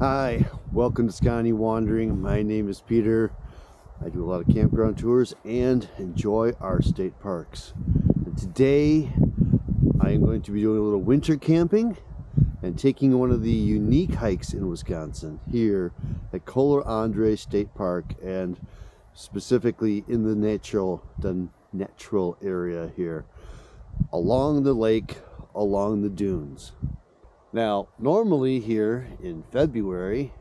Hi, welcome to Scotty Wandering. My name is Peter. I do a lot of campground tours and enjoy our state parks. And today I am going to be doing a little winter camping and taking one of the unique hikes in Wisconsin here at Kohler Andrae State Park, and specifically in the natural area here along the lake, along the dunes. Now, normally here in February,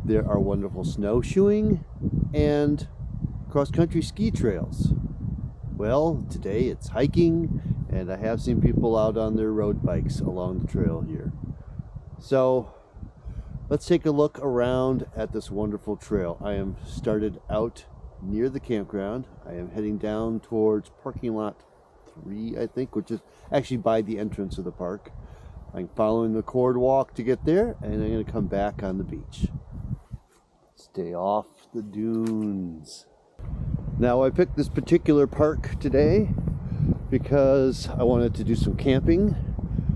there are wonderful snowshoeing and cross-country ski trails. Well, today it's hiking, and I have seen people out on their road bikes along the trail here. So, let's take a look around at this wonderful trail. I am started out near the campground. I am heading down towards parking lot 3, I think, which is actually by the entrance of the park. I'm following the cordwalk to get there, and I'm going to come back on the beach. Stay off the dunes. Now, I picked this particular park today because I wanted to do some camping.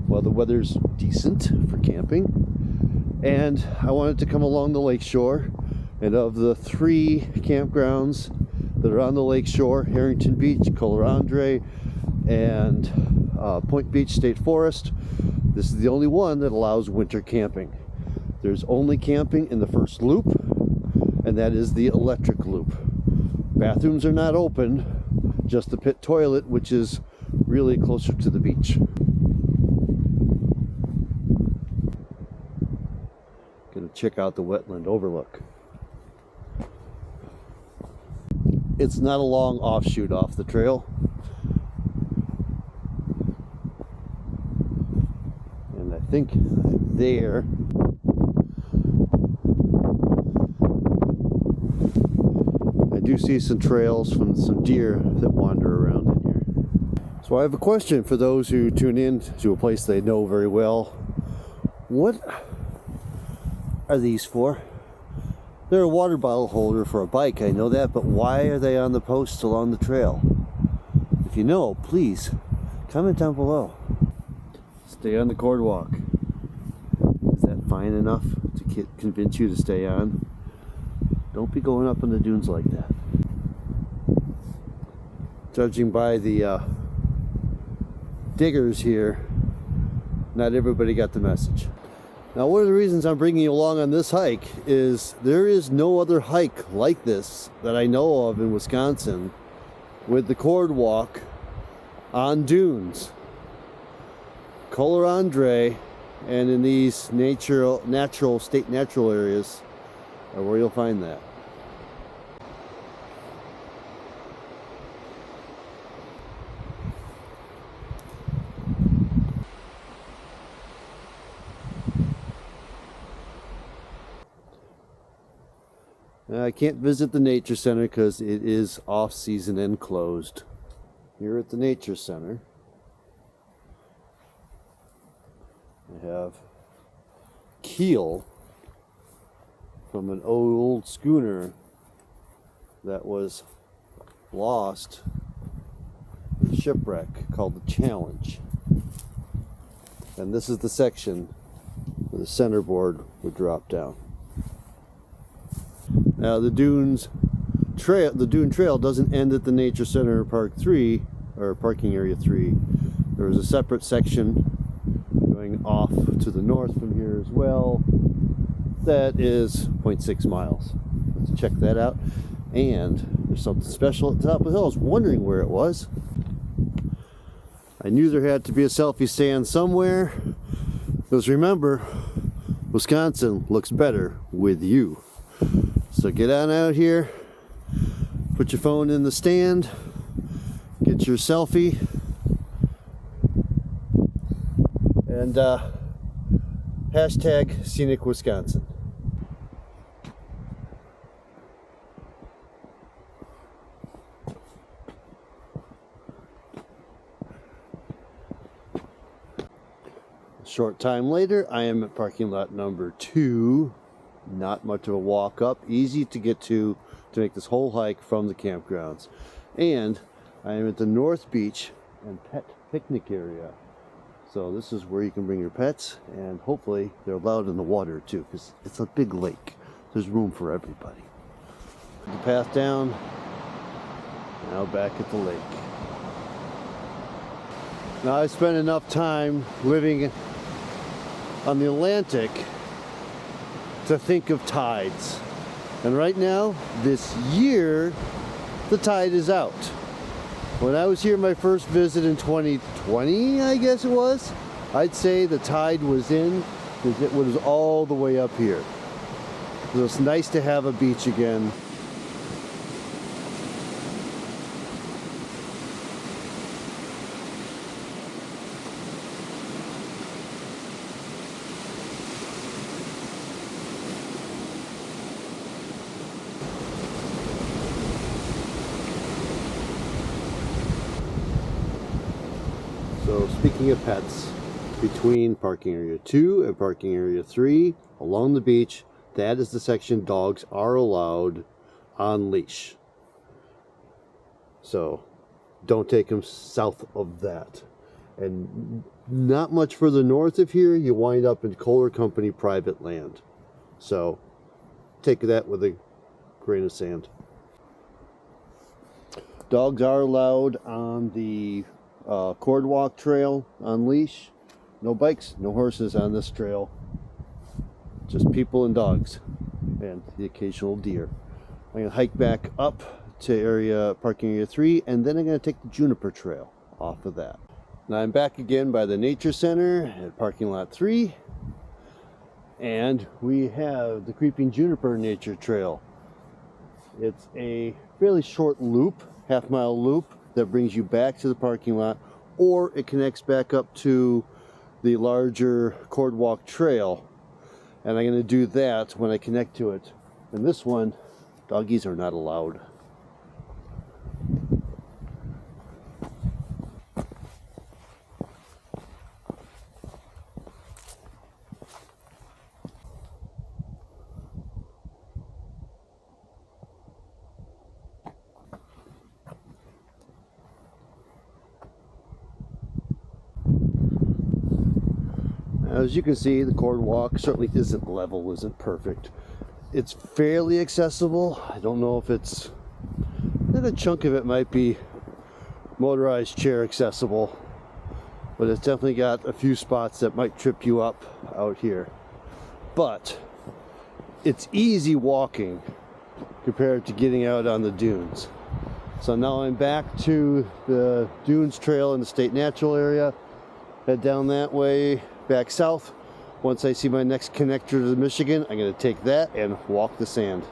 Well, the weather's decent for camping, and I wanted to come along the lake shore. And of the 3 campgrounds that are on the lake shore, Harrington Beach, Kohler Andrae, and Point Beach State Forest, this is the only one that allows winter camping. There's only camping in the first loop, and that is the electric loop. Bathrooms are not open, just the pit toilet, which is really closer to the beach. Gonna check out the wetland overlook. It's not a long offshoot off the trail. And I think there I do see some trails from some deer that wander around in here. So I have a question for those who tune in to a place they know very well. What are these for? They're a water bottle holder for a bike, I know that, but why are they on the posts along the trail? If you know, please comment down below. Stay on the cordwalk. Is that fine enough to convince you to stay on? Don't be going up on the dunes like that. Judging by the diggers here, not everybody got the message. Now, one of the reasons I'm bringing you along on this hike is there is no other hike like this that I know of in Wisconsin with the cordwalk on dunes. Kohler Andrae and in these state natural areas are where you'll find that. Now, I can't visit the nature center because it is off season and closed. Here at the nature center, I have keel from an old schooner that was lost in a shipwreck called the Challenge. And this is the section where the centerboard would drop down. Now, the dune trail doesn't end at the Nature Center Park 3 or Parking Area 3. There is a separate section going off to the north from here as well. That is 0.6 miles. Let's check that out. And there's something special at the top of the hill. I was wondering where it was. I knew there had to be a selfie stand somewhere. Because remember, Wisconsin looks better with you. So get on out here, put your phone in the stand, get your selfie, and hashtag Scenic Wisconsin. A short time later, I am at parking lot number 2. Not much of a walk up, easy to get to make this whole hike from the campgrounds. And I am at the North Beach and Pet Picnic area. So this is where you can bring your pets, and hopefully they're allowed in the water too, because it's a big lake. There's room for everybody. The path down, now back at the lake. Now I've spent enough time living on the Atlantic to think of tides. And right now, this year, the tide is out. When I was here my first visit in 2020, I guess it was, I'd say the tide was in because it was all the way up here. So it's nice to have a beach again. So speaking of pets, between parking area 2 and parking area 3 along the beach, that is the section dogs are allowed on leash. So don't take them south of that. And not much further north of here, you wind up in Kohler Company private land. So take that with a grain of sand. Dogs are allowed on the cordwalk trail on leash. No bikes, no horses on this trail. Just people and dogs and the occasional deer. I'm going to hike back up to parking area 3, and then I'm going to take the Juniper trail off of that. Now I'm back again by the nature center at parking lot 3, and we have the Creeping Juniper Nature Trail. It's a fairly short loop, half-mile loop, that brings you back to the parking lot, or it connects back up to the larger cordwalk trail, and I'm going to do that when I connect to it. And this one, doggies are not allowed. As you can see, the cordwalk certainly isn't level, isn't perfect. It's fairly accessible. I don't know if it's... a chunk of it might be motorized chair accessible, but it's definitely got a few spots that might trip you up out here. But it's easy walking compared to getting out on the dunes. So now I'm back to the Dunes Trail in the State Natural Area. Head down that way, back south. Once I see my next connector to the Michigan, I'm going to take that and walk the sand.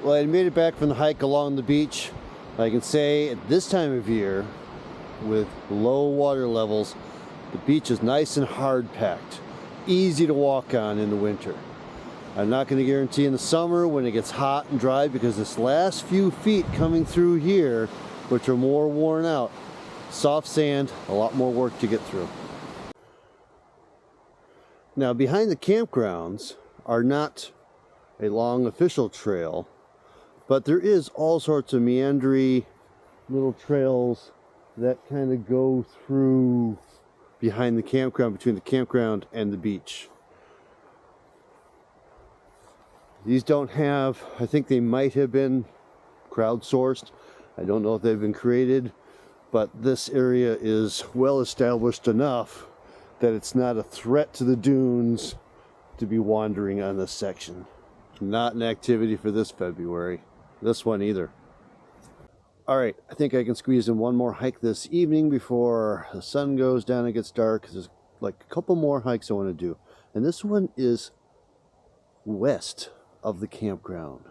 Well, I made it back from the hike along the beach. I can say at this time of year, with low water levels, the beach is nice and hard packed, easy to walk on in the winter. I'm not going to guarantee in the summer when it gets hot and dry, because this last few feet coming through here, which are more worn out, soft sand, a lot more work to get through. Now behind the campgrounds are not a long official trail, but there is all sorts of meandering little trails that kind of go through behind the campground, between the campground and the beach. These don't have, I think they might have been crowdsourced. I don't know if they've been created, but this area is well established enough that it's not a threat to the dunes to be wandering on this section. Not an activity for this February. This one either. Alright, I think I can squeeze in one more hike this evening before the sun goes down and gets dark. There's like a couple more hikes I want to do. And this one is west of the campground.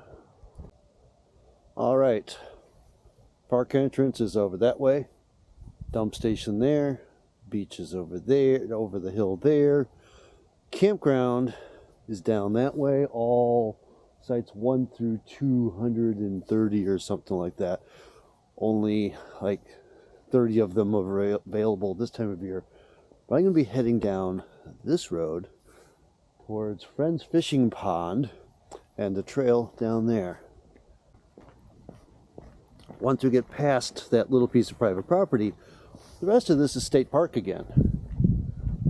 All right, park entrance is over that way. Dump station there. Beach is over there, over the hill there. Campground is down that way. All sites 1 through 230 or something like that. Only like 30 of them are available this time of year. But I'm going to be heading down this road towards Friends Fishing Pond and the trail down there. Once we get past that little piece of private property, the rest of this is state park again.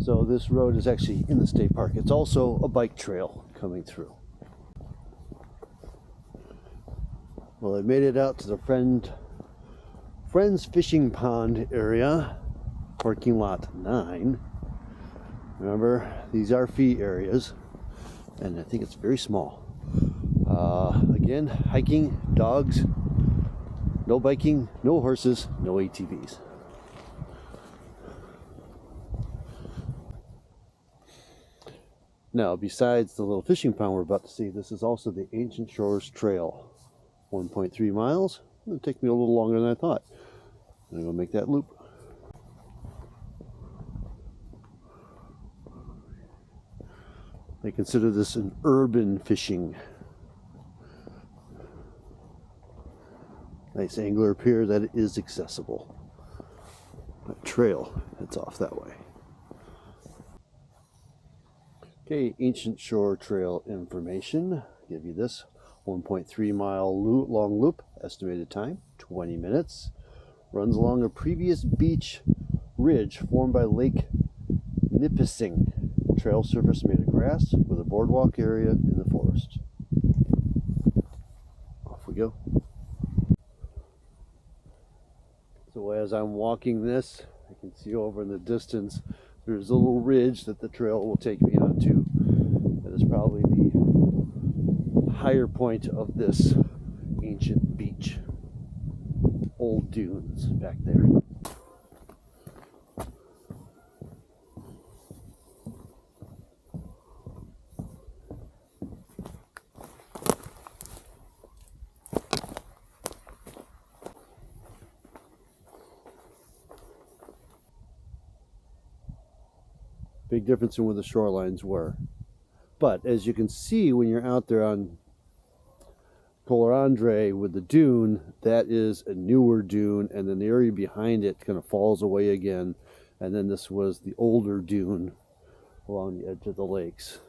So this road is actually in the state park. It's also a bike trail coming through. Well, I made it out to the Friends Fishing Pond area, parking lot 9. Remember, these are fee areas, and I think it's very small. Again, hiking, dogs, no biking, no horses, no ATVs. Now, besides the little fishing pond we're about to see, this is also the Ancient Shores Trail. 1.3 miles. It'll take me a little longer than I thought. I'm going to make that loop. They consider this an urban fishing. Nice angler pier that is accessible. That trail heads off that way. Okay, Ancient Shore Trail information. Give you this 1.3 mile long loop. Estimated time 20 minutes. Runs along a previous beach ridge formed by Lake Nipissing. Trail surface made of grass with a boardwalk area in the forest. Off we go. So as I'm walking this, I can see over in the distance there's a little ridge that the trail will take me onto. That is probably the higher point of this ancient beach. Old dunes back there. Big difference in where the shorelines were. But as you can see when you're out there on Kohler Andrae with the dune, that is a newer dune, and then the area behind it kind of falls away again, and then this was the older dune along the edge of the lakes.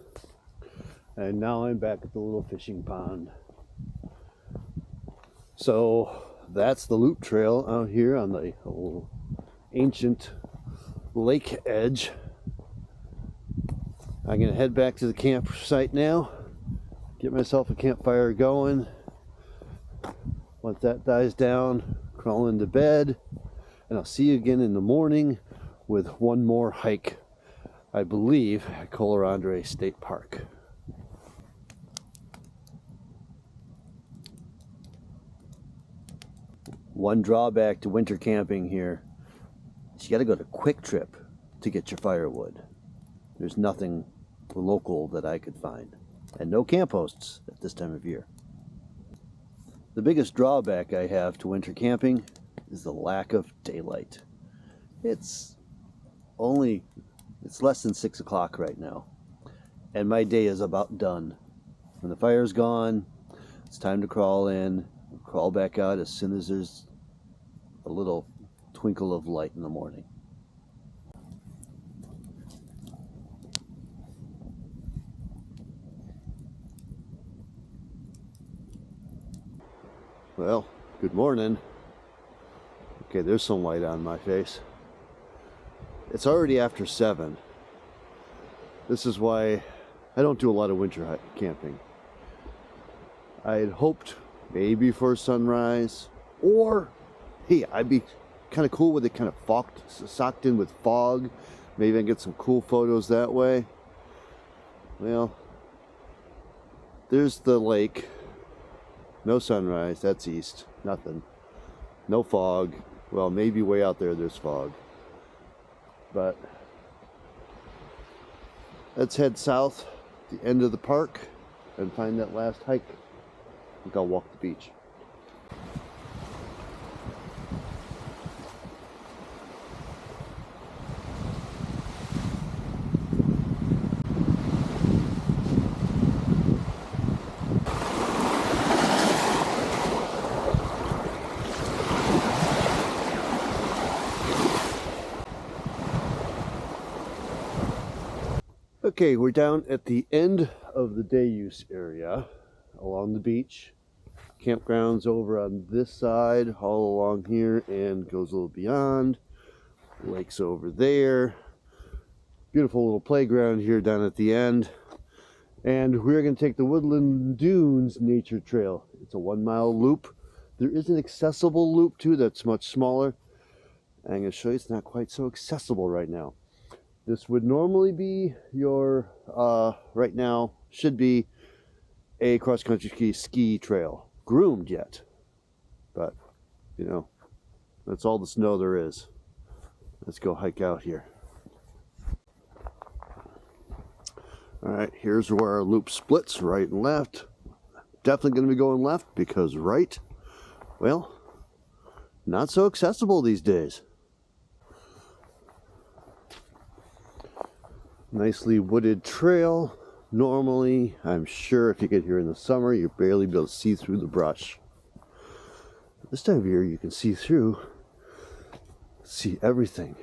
And now I'm back at the little fishing pond. So that's the loop trail out here on the little ancient lake edge. I'm going to head back to the campsite now, get myself a campfire going. Once that dies down, crawl into bed, and I'll see you again in the morning with one more hike, I believe, at Kohler Andrae State Park. One drawback to winter camping here is you got to go to Quick Trip to get your firewood. There's nothing local that I could find, and no camp hosts at this time of year. The biggest drawback I have to winter camping is the lack of daylight. It's less than 6 o'clock right now, and my day is about done. When the fire's gone, it's time to crawl in, crawl back out as soon as there's a little twinkle of light in the morning. Well, good morning. Okay, there's some light on my face. It's already after 7. This is why I don't do a lot of winter camping. I had hoped maybe for sunrise, or hey, I'd be kind of cool with it kind of socked in with fog. Maybe I can get some cool photos that way. Well, there's the lake. No sunrise, that's east, nothing. No fog. Well, maybe way out there there's fog. But Let's head south, the end of the park, and find that last hike. I think I'll walk the beach. Okay, we're down at the end of the day use area along the beach. Campground's over on this side, all along here, and goes a little beyond. Lake's over there. Beautiful little playground here down at the end. And we're going to take the Woodland Dunes nature trail. It's a 1 mile loop. There is an accessible loop too that's much smaller. I'm going to show you it's not quite so accessible right now. This would normally be your, right now, should be a cross-country ski trail. Groomed yet. But, you know, that's all the snow there is. Let's go hike out here. Alright, here's where our loop splits, right and left. Definitely going to be going left because right, well, not so accessible these days. Nicely wooded trail. Normally, I'm sure if you get here in the summer, you'll barely be able to see through the brush. This time of year, you can see through, see everything.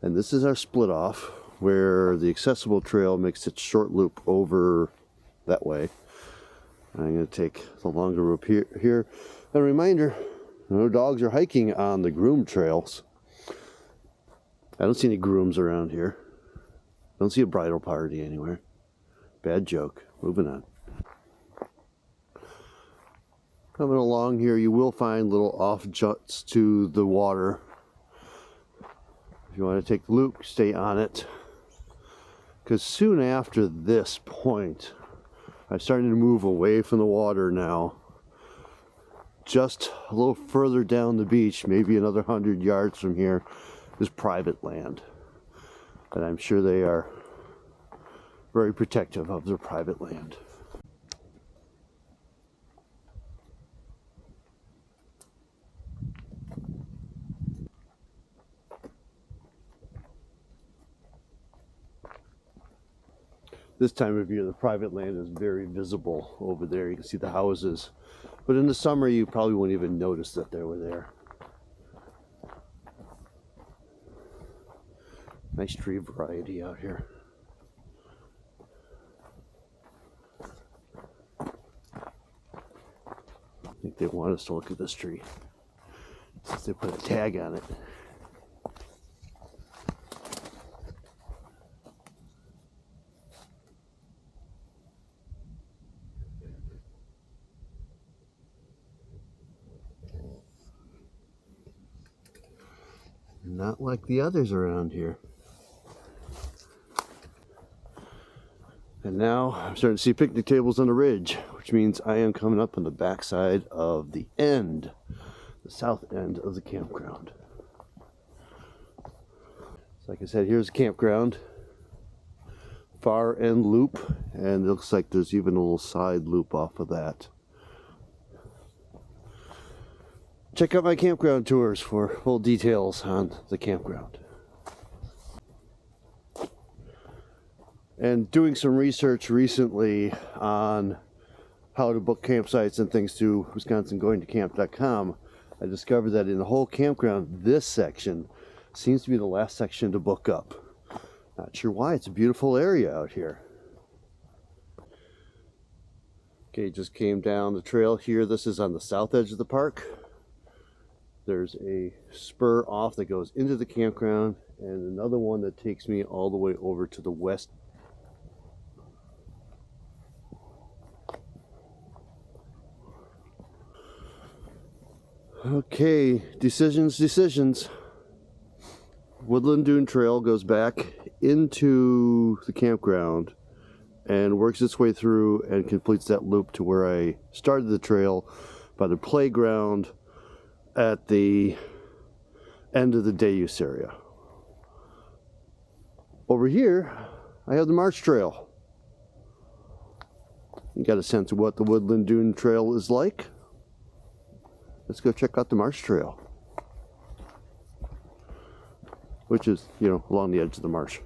And this is our split off, where the accessible trail makes its short loop over that way. I'm going to take the longer loop here. A reminder, no dogs are hiking on the groomed trails. I don't see any grooms around here. Don't see a bridal party anywhere. Bad joke. Moving on. Coming along here, you will find little off juts to the water. If you want to take the loop, stay on it. Because soon after this point, I'm starting to move away from the water now. Just a little further down the beach, maybe another 100 yards from here, is private land. And I'm sure they are very protective of their private land. This time of year, the private land is very visible over there. You can see the houses. But in the summer, you probably won't even notice that they were there. Nice tree variety out here. I think they want us to look at this tree since they put a tag on it. Not like the others around here. And now I'm starting to see picnic tables on the ridge, which means I am coming up on the backside of the end, the south end of the campground. So like I said, here's the campground, far end loop, and it looks like there's even a little side loop off of that. Check out my campground tours for full details on the campground. And doing some research recently on how to book campsites and things through WisconsinGoingToCamp.com, I discovered that in the whole campground, this section seems to be the last section to book up. Not sure why. It's a beautiful area out here. Okay, just came down the trail here. This is on the south edge of the park. There's a spur off that goes into the campground and another one that takes me all the way over to the west. Okay, decisions. Woodland Dune Trail goes back into the campground and works its way through and completes that loop to where I started the trail by the playground at the end of the day use area. Over here, I have the Marsh Trail. You got a sense of what the Woodland Dune Trail is like. Let's go check out the Marsh Trail, which is, you know, along the edge of the marsh.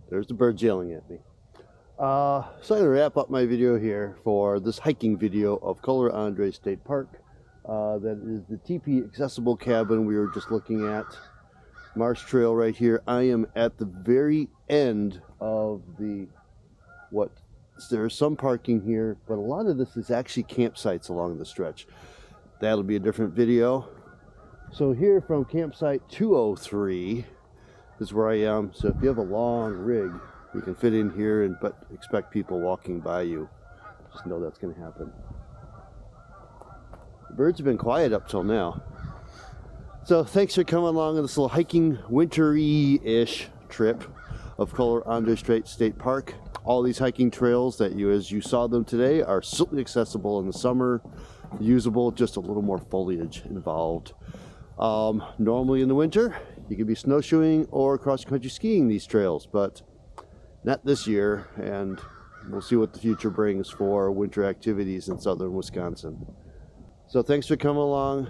There's the birds yelling at me. So I'm going to wrap up my video here for this hiking video of Kohler Andrae State Park. That is the TP accessible cabin we were just looking at. Marsh Trail right here. I am at the very end of there's some parking here, but a lot of this is actually campsites along the stretch. That'll be a different video. So here from campsite 203 is where I am. So if you have a long rig, you can fit in here, but expect people walking by you. Just know that's going to happen. The birds have been quiet up till now. So thanks for coming along on this little hiking wintry-ish trip of Kohler Andrae State Park. All these hiking trails that as you saw them today, are certainly accessible in the summer, usable, just a little more foliage involved. Normally in the winter, you could be snowshoeing or cross-country skiing these trails, but not this year, and we'll see what the future brings for winter activities in southern Wisconsin. So thanks for coming along.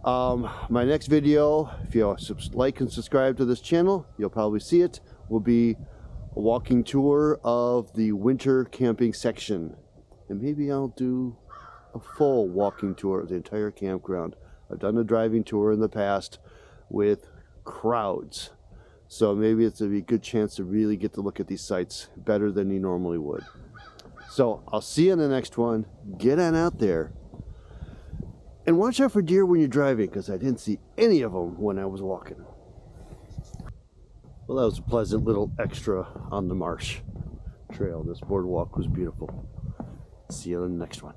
My next video, if you like and subscribe to this channel, you'll probably see it, will be a walking tour of the winter camping section. And maybe I'll do a full walking tour of the entire campground. I've done a driving tour in the past with crowds. So maybe it's a good chance to really get to look at these sites better than you normally would. So I'll see you in the next one. Get on out there. And watch out for deer when you're driving, because I didn't see any of them when I was walking. Well, that was a pleasant little extra on the Marsh Trail. This boardwalk was beautiful. See you in the next one.